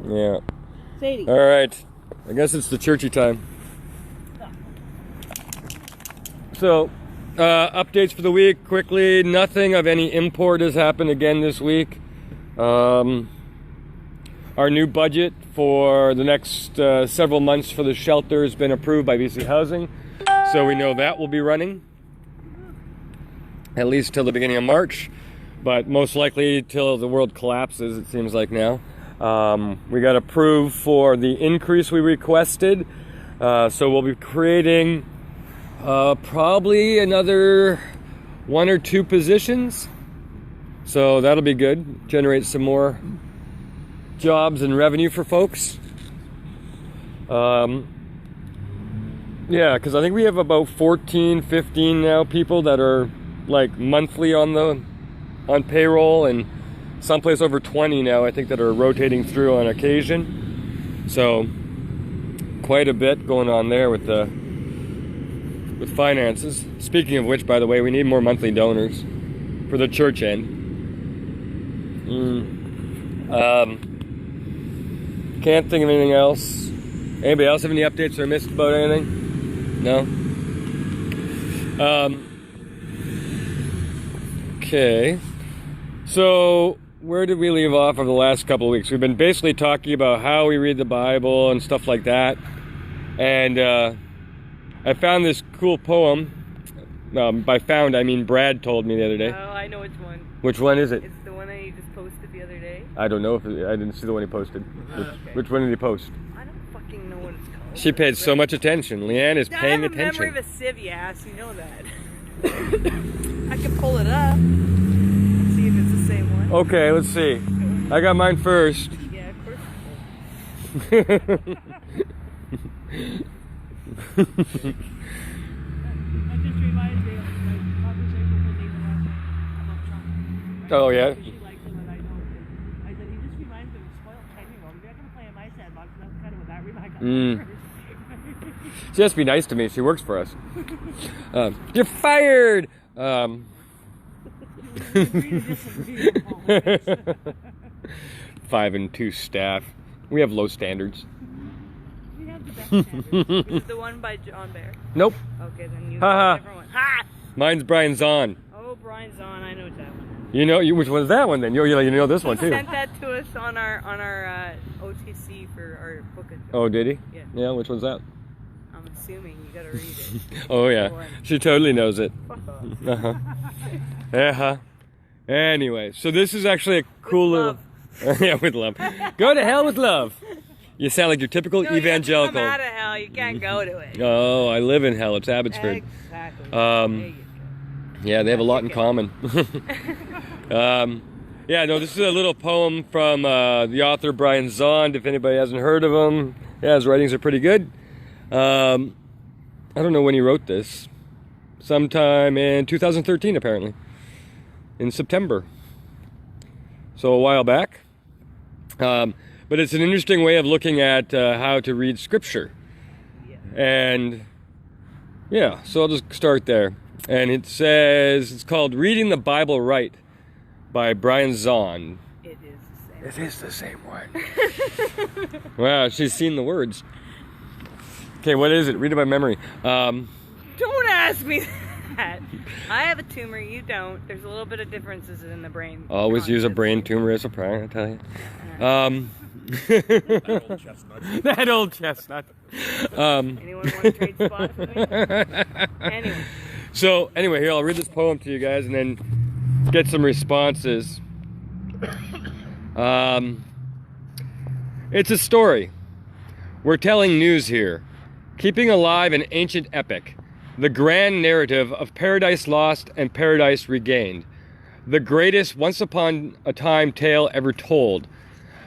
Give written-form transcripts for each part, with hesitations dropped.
Yeah. Sadie. All right. I guess it's the churchy time. So, updates for the week quickly. Nothing of any import has happened again this week. Our new budget for the next several months for the shelter has been approved by BC Housing. So we know that will be running at least till the beginning of March, but most likely till the world collapses, it seems like now. We got approved for the increase we requested. So we'll be creating probably another 1 or 2 positions. So that'll be good. Generate some more jobs and revenue for folks. Yeah, because I think we have about 14, 15 now people that are like monthly on payroll, and someplace over 20 now I think that are rotating through on occasion. So quite a bit going on there with finances. Speaking of which, by the way, we need more monthly donors for the church end. Can't think of anything else. Anybody else have any updates or missed about anything? No? Okay. So, where did we leave off over the last couple of weeks? We've been basically talking about how we read the Bible and stuff like that. And I found this cool poem. By found, I mean Brad told me the other day. Oh, I know which one. Which one is it? It's the one that you just posted the other day. I don't know. I didn't see the one he posted. Which one did he post? I don't fucking know what it's called. She paid so much attention. Leanne is paying I have a attention. memory of a sieve, you ass. You know that. I can pull it up and see if it's the same one. Okay, let's see. I got mine first. Yeah, of course. That just reminds me of my conversation with Nathan last night about Trump. Oh, yeah? She likes him and I don't. I said, he just reminds me of a spoiled 10-year-old. You're not going to play in my sandbox. And that's kind of what that reminds me of. She has to be nice to me. She works for us. You're fired! Agree to disagree on politics. 5 and 2 staff. We have low standards. We have the best standards. Is it the one by John Bear? Nope. Okay, then you Ha ha. got a different one. Ha! Mine's Brian Zahn. Oh, Brian Zahn, I know that one. You know, which one's that one then? You know this one He too. sent that to us on our OTC for our book. Oh, did he? Yeah. Yeah, which one's that? I'm assuming you gotta read it. Oh, yeah. One. She totally knows it. Fuck off. Uh-huh. Uh-huh. Anyway, so this is actually a cool love. little... Yeah, with love. Go to hell with love. You sound like your typical No, evangelical. You have to come out of hell. You can't go to it. Oh, I live in hell. It's Abbotsford. Exactly. Um, There you Yeah, they have a lot in common. Yeah, no, this is a little poem from the author Brian Zahn, if anybody hasn't heard of him. Yeah, his writings are pretty good. I don't know when he wrote this. Sometime in 2013, apparently. In September. So a while back. But it's an interesting way of looking at how to read Scripture. Yeah. And yeah, so I'll just start there. And it says, it's called Reading the Bible Right by Brian Zahn. It is the same. It is the same one. Wow, she's seen the words. Okay, what is it? Read it by memory. Don't ask me that. I have a tumor, you don't. There's a little bit of differences in the brain. Always use a brain tumor as a prior, I tell you. That old chestnut. Anyone want to trade spots with me? Anyway. So, anyway, here, I'll read this poem to you guys and then get some responses. It's a story. We're telling news here, keeping alive an ancient epic, the grand narrative of Paradise Lost and Paradise Regained, the greatest once upon a time tale ever told,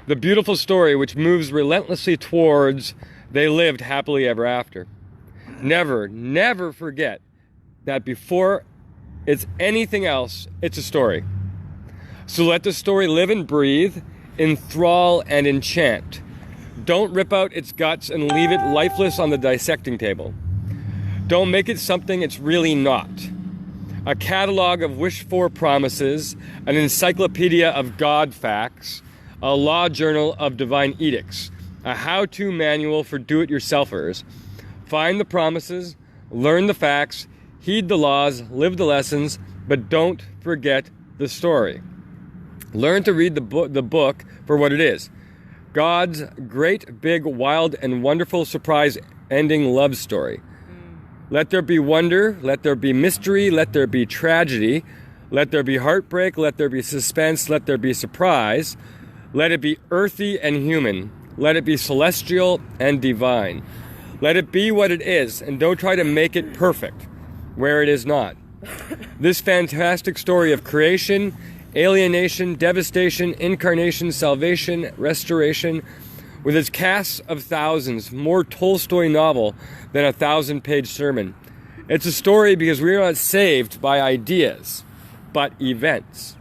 the beautiful story which moves relentlessly towards they lived happily ever after. Never, never forget that before it's anything else, it's a story. So let the story live and breathe, enthrall and enchant. Don't rip out its guts and leave it lifeless on the dissecting table. Don't make it something it's really not. A catalog of wished-for promises, an encyclopedia of God facts, a law journal of divine edicts, a how-to manual for do-it-yourselfers. Find the promises, learn the facts, heed the laws, live the lessons, but don't forget the story. Learn to read the book for what it is. God's great, big, wild, and wonderful surprise-ending love story. Let there be wonder, let there be mystery, let there be tragedy, let there be heartbreak, let there be suspense, let there be surprise. Let it be earthy and human. Let it be celestial and divine. Let it be what it is, and don't try to make it perfect where it is not. This fantastic story of creation, alienation, devastation, incarnation, salvation, restoration, with its cast of thousands, more Tolstoy novel than a 1,000-page sermon. It's a story because we are not saved by ideas, but events.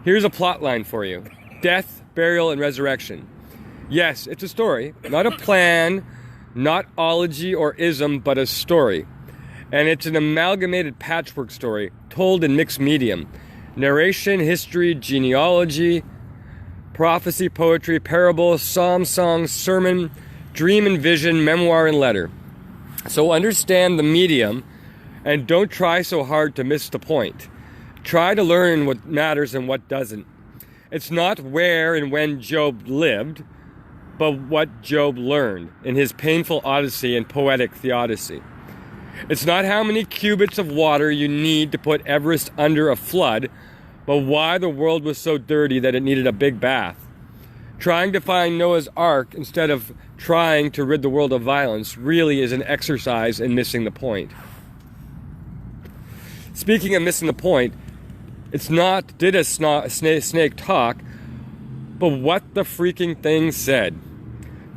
Here's a plot line for you. Death, burial, and resurrection. Yes, it's a story, not a plan, not ology or ism, but a story. And it's an amalgamated patchwork story, told in mixed medium. Narration, history, genealogy, prophecy, poetry, parable, psalm, song, sermon, dream and vision, memoir and letter. So understand the medium and don't try so hard to miss the point. Try to learn what matters and what doesn't. It's not where and when Job lived, but what Job learned in his painful odyssey and poetic theodicy. It's not how many cubits of water you need to put Everest under a flood, but why the world was so dirty that it needed a big bath. Trying to find Noah's Ark instead of trying to rid the world of violence really is an exercise in missing the point. Speaking of missing the point, it's not did a snake talk, but what the freaking thing said.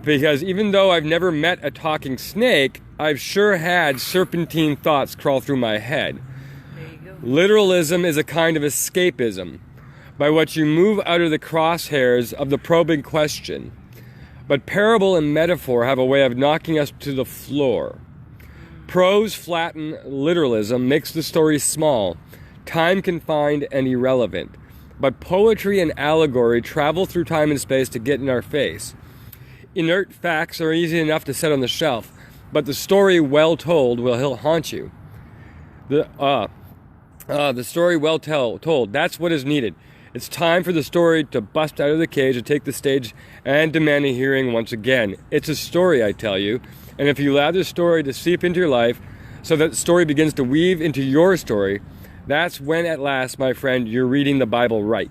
Because even though I've never met a talking snake, I've sure had serpentine thoughts crawl through my head. There you go. Literalism is a kind of escapism, by which you move out of the crosshairs of the probing question. But parable and metaphor have a way of knocking us to the floor. Prose flatten literalism makes the story small, time-confined, and irrelevant. But poetry and allegory travel through time and space to get in our face. Inert facts are easy enough to set on the shelf, but the story well told will haunt you. The story well told, that's what is needed. It's time for the story to bust out of the cage and take the stage and demand a hearing once again. It's a story, I tell you, and if you allow the story to seep into your life so that the story begins to weave into your story, that's when at last, my friend, you're reading the Bible right.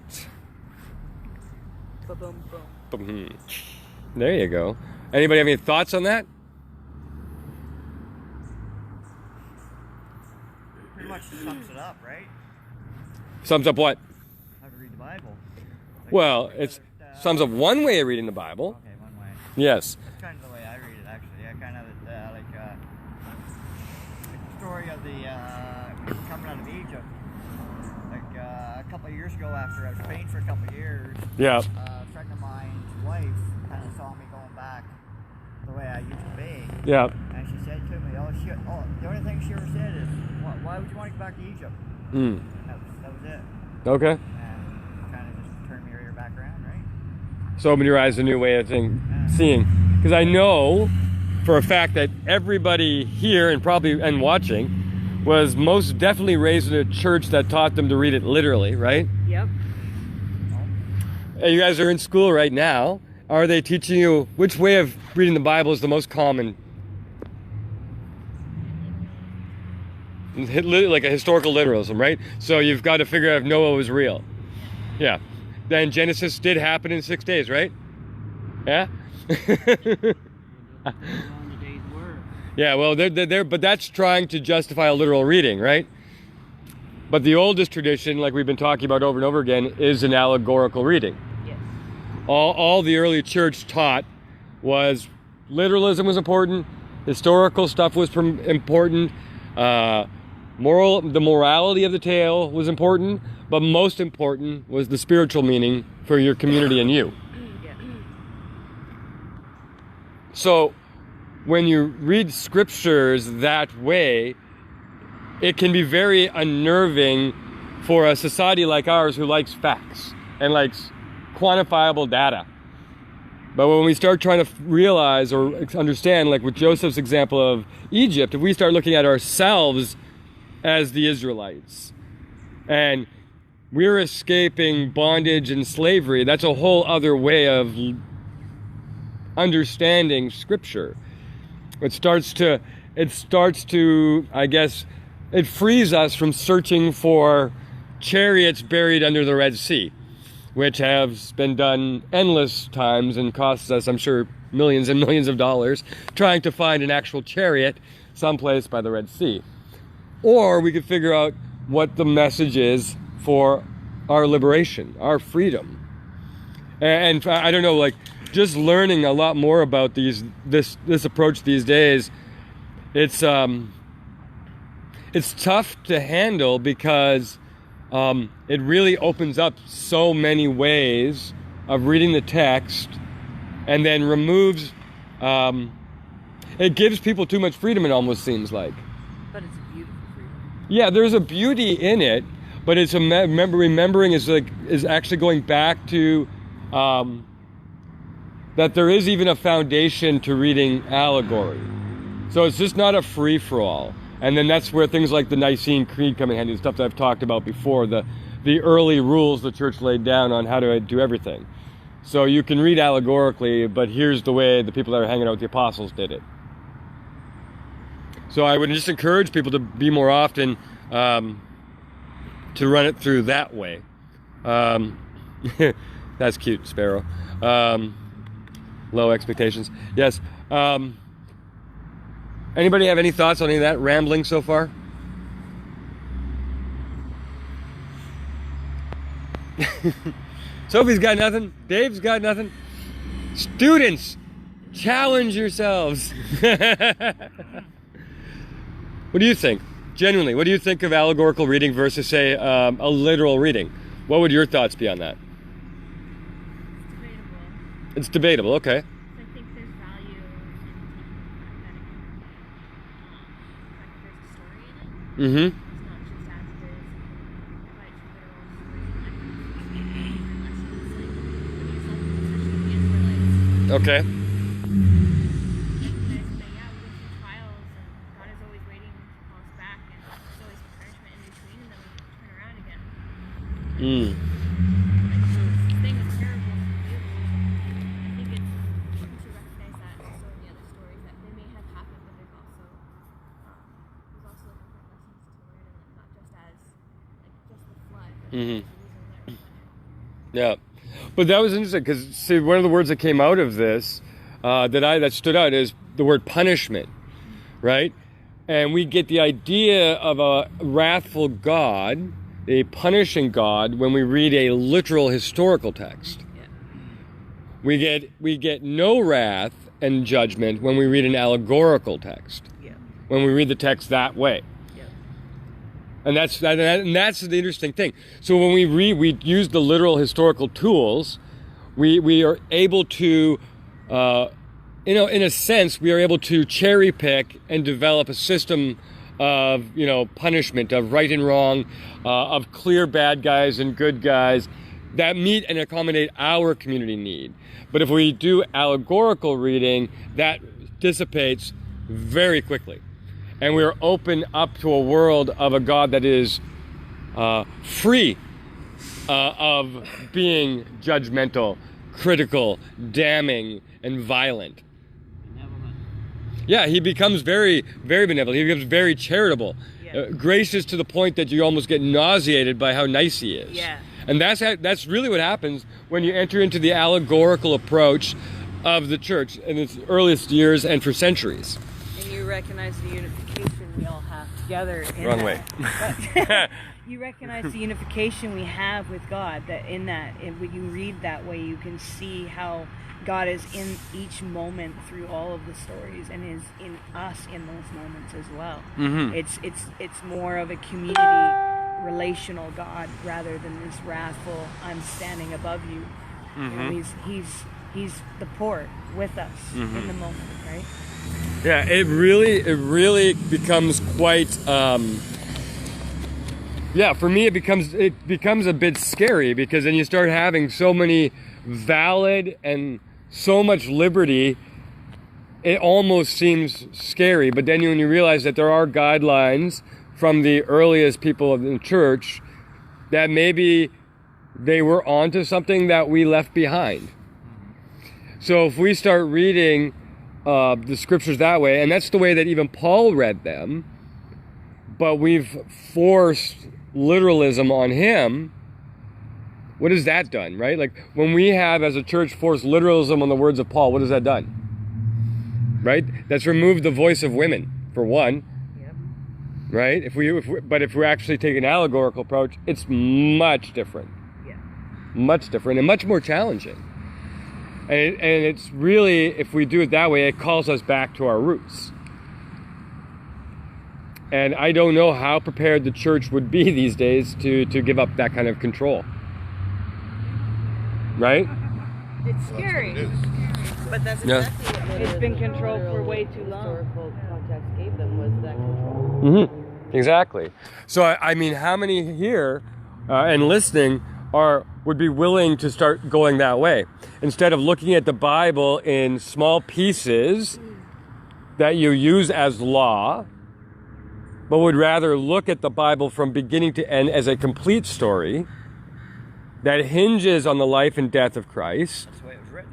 Ba-boom, boom. There you go. Anybody have any thoughts on that? Pretty much sums it up, right? Sums up what? How to read the Bible. Well, it sums up one way of reading the Bible. Okay, one way. Yes. That's kind of the way I read it, actually. I kind of like the story of the coming out of Egypt. Like a couple of years ago, after I was Spain for a couple of years, Yeah. a friend of mine's wife kind of saw me going back the way I used to be, Yeah. and she said to me, the only thing she ever said is, why would you want to go back to Egypt? Mm. That was it. Okay. And kind of just turned me back around, right? So open your eyes to a new way of seeing. Because I know for a fact that everybody here and watching was most definitely raised in a church that taught them to read it literally, right? Yep. And you guys are in school right now. Are they teaching you which way of reading the Bible is the most common? Like a historical literalism, right? So you've got to figure out if Noah was real. Yeah. Then Genesis did happen in 6 days, right? Yeah? Yeah, well, but that's trying to justify a literal reading, right? But the oldest tradition, like we've been talking about over and over again, is an allegorical reading. Yes. All the early church taught was literalism was important, historical stuff was important, the morality of the tale was important, but most important was the spiritual meaning for your community and you. Yeah. So when you read scriptures that way, it can be very unnerving for a society like ours who likes facts and likes quantifiable data. But when we start trying to realize or understand, like with Joseph's example of Egypt, if we start looking at ourselves as the Israelites, and we're escaping bondage and slavery, that's a whole other way of understanding Scripture. It starts to, I guess, it frees us from searching for chariots buried under the Red Sea, which has been done endless times and costs us, I'm sure, millions and millions of dollars trying to find an actual chariot someplace by the Red Sea. Or we could figure out what the message is for our liberation, our freedom. And I don't know, like, just learning a lot more about this approach these days, it's tough to handle because it really opens up so many ways of reading the text, and then removes, it gives people too much freedom, it almost seems like. But it's a beautiful freedom. Yeah, there's a beauty in it, but it's remembering is actually going back to that there is even a foundation to reading allegory. So it's just not a free-for-all. And then that's where things like the Nicene Creed come in handy, the stuff that I've talked about before, the early rules the church laid down on how to do everything. So you can read allegorically, but here's the way the people that are hanging out with the apostles did it. So I would just encourage people to be more often to run it through that way. That's cute, Sparrow. Low expectations. Yes. Anybody have any thoughts on any of that rambling so far? Sophie's got nothing. Dave's got nothing. Students, challenge yourselves. What do you think? Genuinely, what do you think of allegorical reading versus, say, a literal reading? What would your thoughts be on that? It's debatable. It's debatable, okay. So I think there's value in taking the fact that it can, like, there's a story in it. Mm-hmm. It's not just as it is quite literal story. Like, for example, especially the Israelites. Okay. Thing is terrible for you. I think it's important to recognize that also in the other stories that they may have happened, but there's also different lessons to learn, and not just as just the flood, but Mm-hmm. the reason that Yeah, but that was interesting because, see, one of the words that came out of this that stood out is the word punishment, right? And we get the idea of a wrathful God, a punishing God, when we read a literal historical text. Yeah. We get no wrath and judgment when we read an allegorical text. Yeah. When we read the text that way. Yeah. And that's the interesting thing. So when we use the literal historical tools, we are able to, in a sense, we are able to cherry pick and develop a system of, punishment, of right and wrong, of clear bad guys and good guys that meet and accommodate our community need. But if we do allegorical reading, that dissipates very quickly. And we are open up to a world of a God that is free of being judgmental, critical, damning, and violent. Benevolent. Yeah, he becomes very, very benevolent. He becomes very charitable, Yeah. gracious to the point that you almost get nauseated by how nice he is. Yeah. And that's really what happens when you enter into the allegorical approach of the church in its earliest years and for centuries. And you recognize the unification we all have together. In Wrong that. way. You recognize the unification we have with God. That in that, when you read that way, you can see how God is in each moment through all of the stories, and is in us in those moments as well. Mm-hmm. It's more of a community, relational God rather than this wrathful, I'm standing above you. Mm-hmm. He's the port with us Mm-hmm. in the moment, right? Yeah, it really becomes quite Yeah, for me it becomes a bit scary, because then you start having so many valid and so much liberty, it almost seems scary. But then when you realize that there are guidelines from the earliest people of the church, that maybe they were onto something that we left behind. So if we start reading the scriptures that way, and that's the way that even Paul read them, but we've forced literalism on him, what has that done, right? Like, when we have, as a church, forced literalism on the words of Paul, what has that done? Right? That's removed the voice of women, for one. Yep. Right? But if we actually take an allegorical approach, it's much different. Yeah. Much different and much more challenging. And it's really, if we do it that way, it calls us back to our roots. And I don't know how prepared the church would be these days to give up that kind of control. Right? It's scary. But that's Yeah. exactly what It's been the controlled for literal way too long. Historical context gave them was that control. Mm-hmm. Exactly. So, I mean, how many here and listening would be willing to start going that way? Instead of looking at the Bible in small pieces that you use as law, but would rather look at the Bible from beginning to end as a complete story that hinges on the life and death of Christ. That's the way it was written.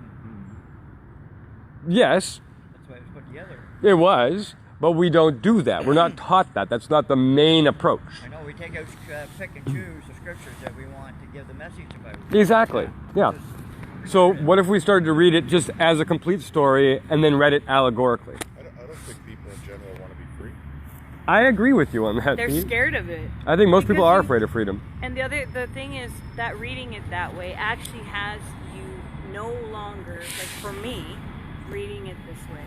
Yes, That's the way it was put together. it was, but we don't do that. We're not taught that. That's not the main approach. I know we take out, pick and choose the scriptures that we want to give the message about. Exactly, yeah. So what if we started to read it just as a complete story and then read it allegorically? I don't think people in general want to be free. I agree with you on that, They're Pete. scared of it. I think most people Because are you- afraid of freedom. And the thing is that reading it that way actually has you no longer, like for me, reading it this way,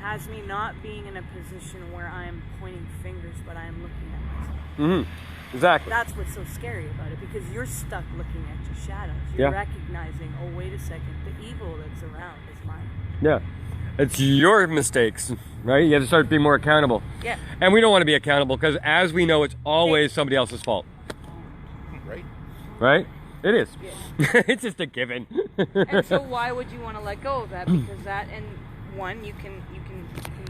has me not being in a position where I am pointing fingers, but I am looking at myself. Mm-hmm. Exactly. That's what's so scary about it, because you're stuck looking at your shadows. You're Yeah. recognizing, oh, wait a second, the evil that's around is mine. Yeah. It's your mistakes, right? You have to start being more accountable. Yeah. And we don't want to be accountable because, as we know, it's always somebody else's fault, Right? right? It is. It's just a given. And so why would you want to let go of that? Because that, and one, you can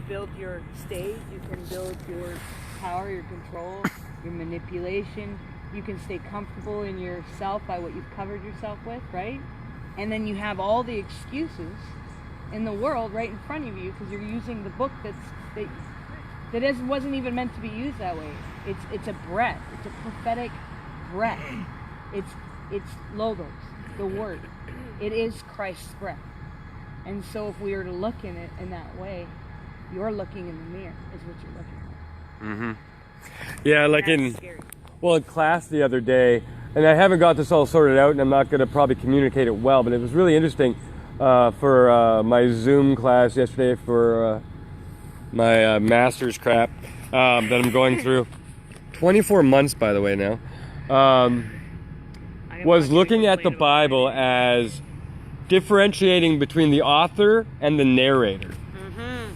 build your stage, you can build your power, your control, your manipulation. You can stay comfortable in yourself by what you've covered yourself with, right? And then you have all the excuses in the world right in front of you because you're using the book wasn't even meant to be used that way. It's a breath. It's a prophetic breath. It's logos, the word. It is Christ's breath. And so if we were to look in it in that way, you're looking in the mirror is what you're looking at. Yeah, like That's scary. in class the other day, and I haven't got this all sorted out, and I'm not going to probably communicate it well, but it was really interesting for my Zoom class yesterday for my master's crap that I'm going through. 24 months, by the way, now. Was looking at the Bible as differentiating between the author and the narrator,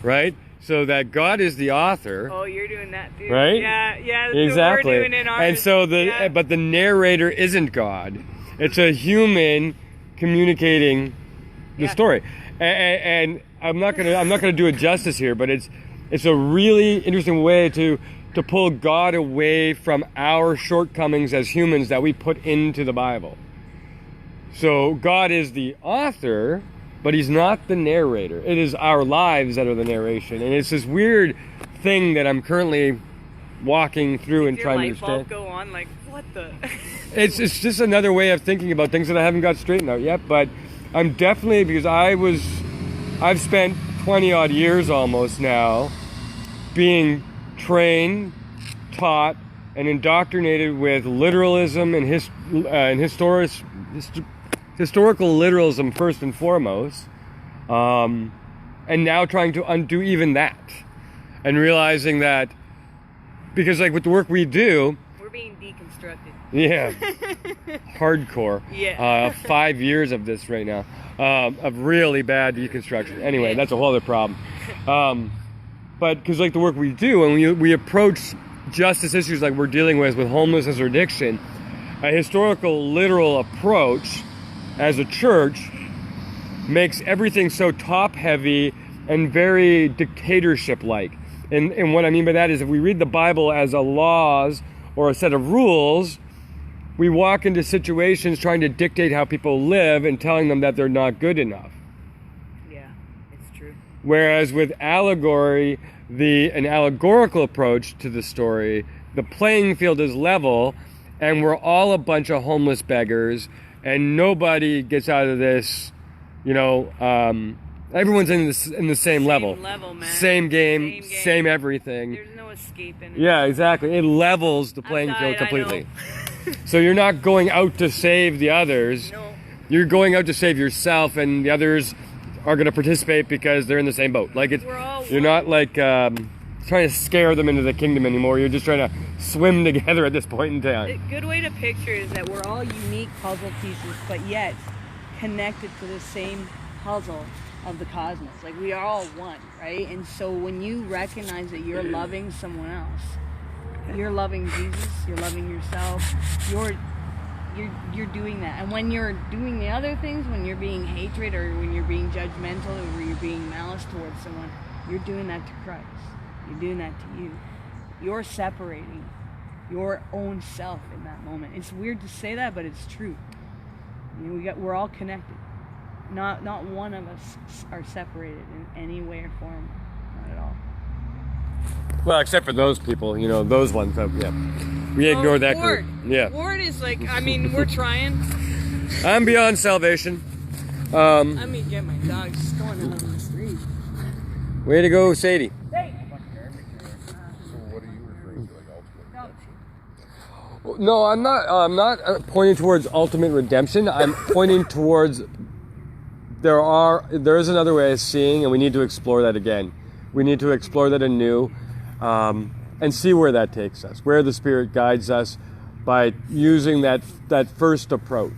right? So that God is the author, Oh, you're doing that too. right? Yeah, Exactly. We're doing it ours. And so Yeah. but the narrator isn't God. It's a human communicating the Yeah. story. And I'm not gonna do it justice here, but it's a really interesting way to pull God away from our shortcomings as humans that we put into the Bible. So God is the author, but he's not the narrator. It is our lives that are the narration. And it's this weird thing that I'm currently walking through and Your trying to light bulb understand. go on like, what the? It's just another way of thinking about things that I haven't got straightened out yet, but I'm definitely, because I've spent 20 odd years almost now being trained, taught, and indoctrinated with literalism and historical literalism first and foremost, and now trying to undo even that, and realizing that, because like with the work we do, We're being deconstructed. yeah, hardcore. Yeah. 5 years of this right now, of really bad deconstruction. Anyway, Yeah. that's a whole other problem. But because like the work we do, and we approach justice issues like we're dealing with homelessness or addiction, a historical, literal approach as a church makes everything so top-heavy and very dictatorship-like. And what I mean by that is if we read the Bible as a laws or a set of rules, we walk into situations trying to dictate how people live and telling them that they're not good enough. Yeah, it's true. Whereas with allegory, an allegorical approach to the story, the playing field is level, and we're all a bunch of homeless beggars, and nobody gets out of this, everyone's in the same level. Man. Same game, same everything. There's no escaping. Yeah, exactly. It levels the playing field completely. So you're not going out to save the others. No. You're going out to save yourself, and the others are going to participate because they're in the same boat. Like you're not like trying to scare them into the kingdom anymore. You're just trying to swim together at this point in time. A good way to picture is that we're all unique puzzle pieces, but yet connected to the same puzzle of the cosmos. Like we are all one, right? And so when you recognize that you're loving someone else, you're loving Jesus, you're loving yourself, you're doing that. And when you're doing the other things, when you're being hatred or when you're being judgmental or when you're being malice towards someone, you're doing that to Christ. You're doing that to you. You're separating your own self in that moment. It's weird to say that, but it's true. We're all connected. Not one of us are separated in any way or form. Not at all. Well, except for those people, those ones. We ignore that Ward. group. Yeah. Ward is like, we're trying. I'm beyond salvation. Let me get my dog just going out on the street. Way to go, Sadie. Hey. So what are you referring to, like ultimate redemption? No, I'm not pointing towards ultimate redemption. I'm pointing towards there is another way of seeing, and we need to explore that again. We need to explore that anew, and see where that takes us, where the Spirit guides us by using that first approach.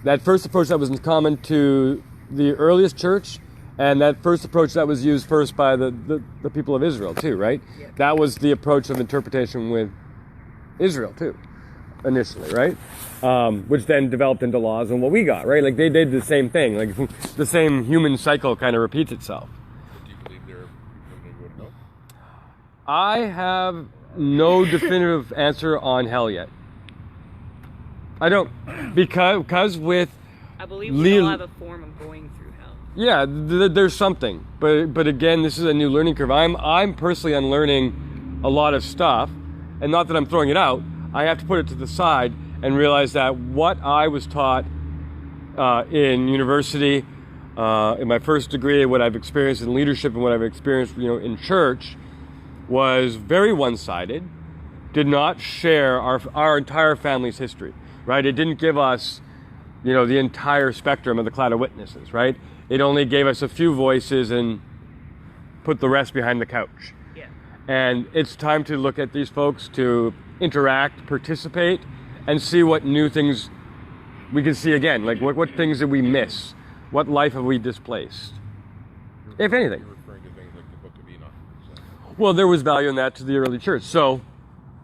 That first approach that was common to the earliest church, and that first approach that was used first by the people of Israel too, right? Yeah. That was the approach of interpretation with Israel too, initially, right? Which then developed into laws and what we got, right? Like they did the same thing. Like the same human cycle kind of repeats itself. Do you believe they're going to go to hell? I have no definitive answer on hell yet. I don't, because with I believe we all have a form of going through hell. Yeah, there's something, but again, this is a new learning curve. I'm personally unlearning a lot of stuff, and not that I'm throwing it out. I have to put it to the side and realize that what I was taught in university, in my first degree, what I've experienced in leadership, and what I've experienced, in church, was very one-sided. Did not share our entire family's history, right? It didn't give us, the entire spectrum of the cloud of witnesses, right? It only gave us a few voices and put the rest behind the couch. Yeah. And it's time to look at these folks, to interact, participate, and see what new things we can see again. Like what things did we miss? What life have we displaced? If anything. You're referring to things like the Book of Enoch, for example. Well, there was value in that to the early church. So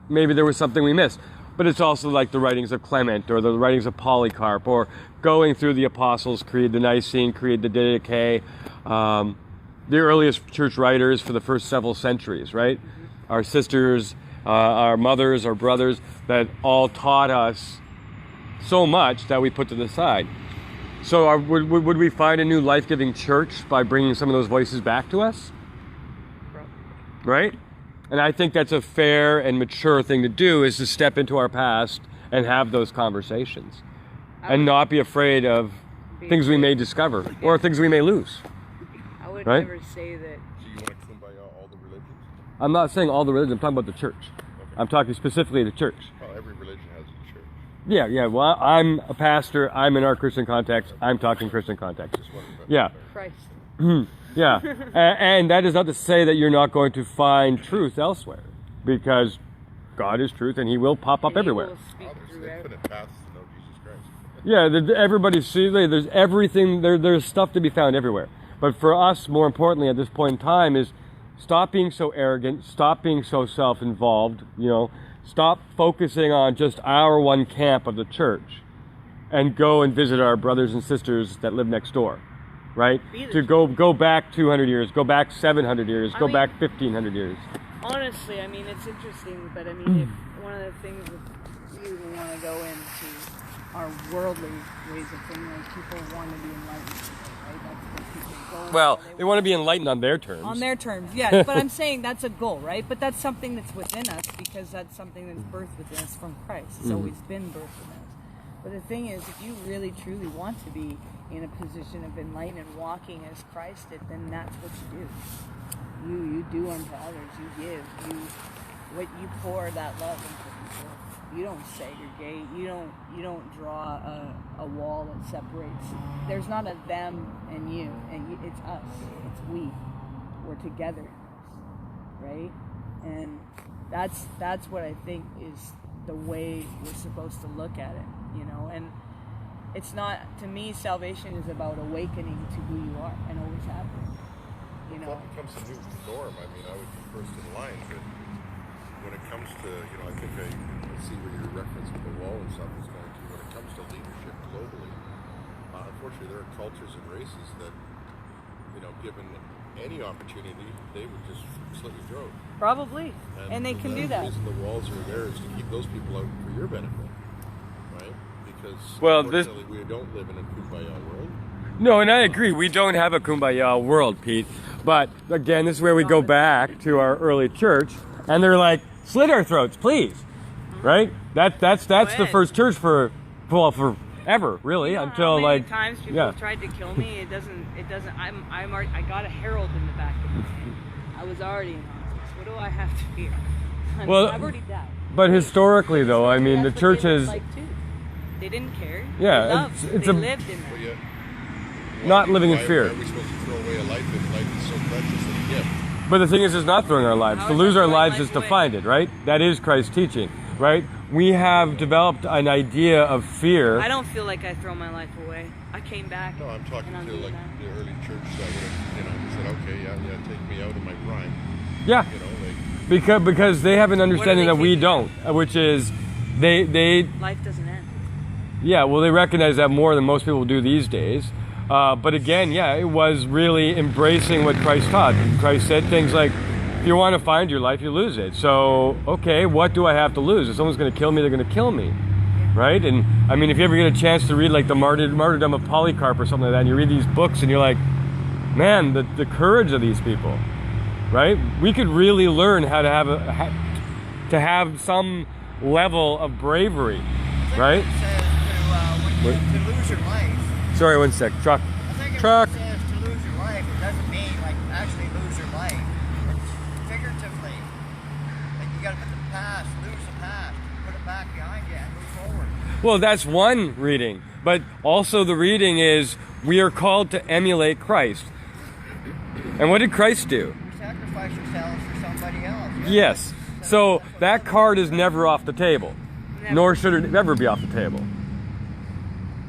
maybe there was something we missed. But it's also like the writings of Clement or the writings of Polycarp, or going through the Apostles' Creed, the Nicene Creed, the Didache, the earliest church writers for the first several centuries, right? Our sisters, our mothers, our brothers, that all taught us so much that we put to the side. So would we find a new life-giving church by bringing some of those voices back to us? Right? And I think that's a fair and mature thing to do, is to step into our past and have those conversations. And not be afraid of things we may discover or things we may lose. I would Right? never say that. So you want to kumbaya all the religions? I'm not saying all the religions, I'm talking about the church. Okay. I'm talking specifically the church. Well, every religion has a church. Yeah, well, I'm a pastor, I'm in our Christian context, I'm talking Christian context. Just wondering about Yeah. Christ. Yeah, and that is not to say that you're not going to find truth elsewhere, because God is truth and He will pop up And He everywhere. will speak Oh, there's through every- infinite paths to know Jesus Christ. Yeah, everybody sees, there's everything, there's stuff to be found everywhere. But for us, more importantly at this point in time, is stop being so arrogant, stop being so self-involved, stop focusing on just our one camp of the church, and go and visit our brothers and sisters that live next door, right? To go back 200 years, go back 700 years, go back 1,500 years. Honestly, I mean, it's interesting, but I mean, if one of the things with you we want to go into our worldly ways of thinking, like people want to be enlightened, right? That's what people go. Well, they want to be enlightened on their terms. On their terms, yes. But I'm saying that's a goal, right? But that's something that's within us because that's something that's birthed within us from Christ. It's always been birthed within us. But the thing is, if you really truly want to be in a position of enlightenment, walking as Christ did, then that's what you do. You do unto others. You give. You pour that love into people. You don't segregate. You don't draw a wall that separates. There's not a them and you, it's us. It's we. We're together in this, right? And that's what I think is the way we're supposed to look at it, And it's not, to me, salvation is about awakening to who you are and always have been. Well, that becomes a new norm. I mean, I would be first in line, but when it comes to, I think I see where your reference with the wall and stuff is going to. When it comes to leadership globally, unfortunately, there are cultures and races that, given any opportunity, they would just slit your throat. Probably, and they can do that. The reason the walls are there is to keep those people out for your benefit, right? Because unfortunately, we don't live in a kumbaya world. No, and I agree. We don't have a kumbaya world, Pete. But again, this is where we go back to our early church, and they're like, "Slit our throats, please." Right? That's the first church for forever, really, until how many times people have tried to kill me. It doesn't. I got a herald in the back of my hand. I was already in hospice. What do I have to fear? I've already died. But historically, though, I mean, the church is. They didn't care. Yeah, they lived in that. Not living in fear. Why are we supposed to throw away a life if life is so precious and a gift? But the thing is not throwing our lives. To lose our lives is to find it, right? That is Christ's teaching, right? We have developed an idea of fear. I don't feel like I throw my life away. I came back. No, I'm talking to like the early church that would have, said, okay, yeah, take me out of my prime. Yeah. Because they have an understanding that we don't, which is they life doesn't end. Yeah, well, they recognize that more than most people do these days. But again, it was really embracing what Christ taught. Christ said things like, if you want to find your life, you lose it. So, okay, what do I have to lose? If someone's going to kill me, they're going to kill me. Right? And, I mean, if you ever get a chance to read, like, the Martyrdom of Polycarp or something like that, and you read these books, and you're like, man, the courage of these people. Right? We could really learn how to have some level of bravery. Right? To lose your life. Sorry, one sec. Truck. I think if Truck. it says to lose your life, it doesn't mean like actually lose your life. It's figuratively. Like you got to put the past, lose the past, put it back behind you and move forward. Well, that's one reading. But also the reading is we are called to emulate Christ. And what did Christ do? You sacrifice yourselves for somebody else. Yes. So that card is never off the table. Nor should it ever be off the table.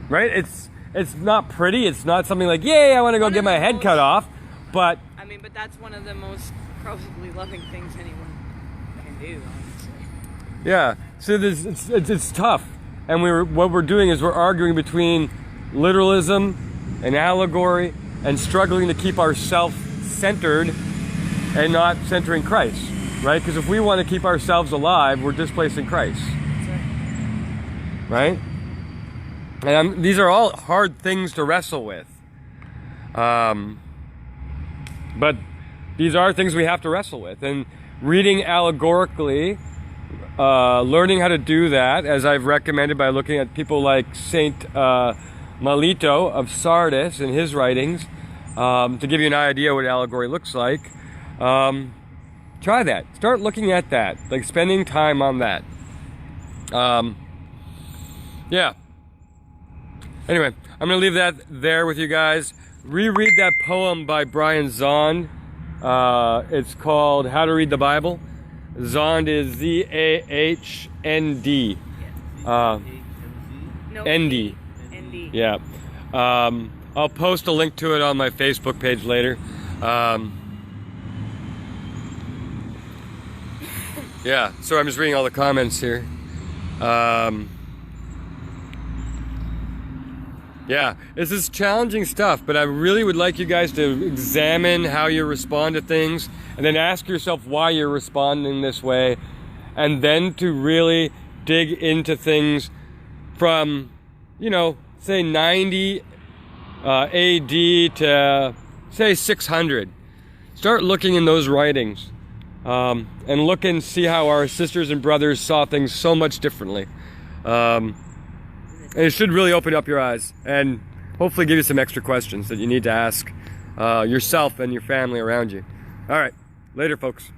Right? It's not pretty. It's not something like, yay, I want to go get my head cut off. But I mean, but that's one of the most probably loving things anyone can do, honestly. Yeah. So it's tough. And what we're doing is we're arguing between literalism and allegory and struggling to keep ourselves centered and not centering Christ. Right? Because if we want to keep ourselves alive, we're displacing Christ. Right? And these are all hard things to wrestle with. But these are things we have to wrestle with. And reading allegorically, learning how to do that, as I've recommended by looking at people like Saint Melito of Sardis and his writings, to give you an idea what allegory looks like, try that. Start looking at that, like spending time on that. Yeah. Anyway, I'm going to leave that there with you guys. Reread that poem by Brian Zahnd. It's called How to Read the Bible. Zahnd is Z-A-H-N-D. N-D. N-D. Yeah. I'll post a link to it on my Facebook page later. Yeah, so I'm just reading all the comments here. Yeah, this is challenging stuff, but I really would like you guys to examine how you respond to things and then ask yourself why you're responding this way, and then to really dig into things from, say 90 AD to say 600. Start looking in those writings and look and see how our sisters and brothers saw things so much differently. And it should really open up your eyes and hopefully give you some extra questions that you need to ask yourself and your family around you. All right, later, folks.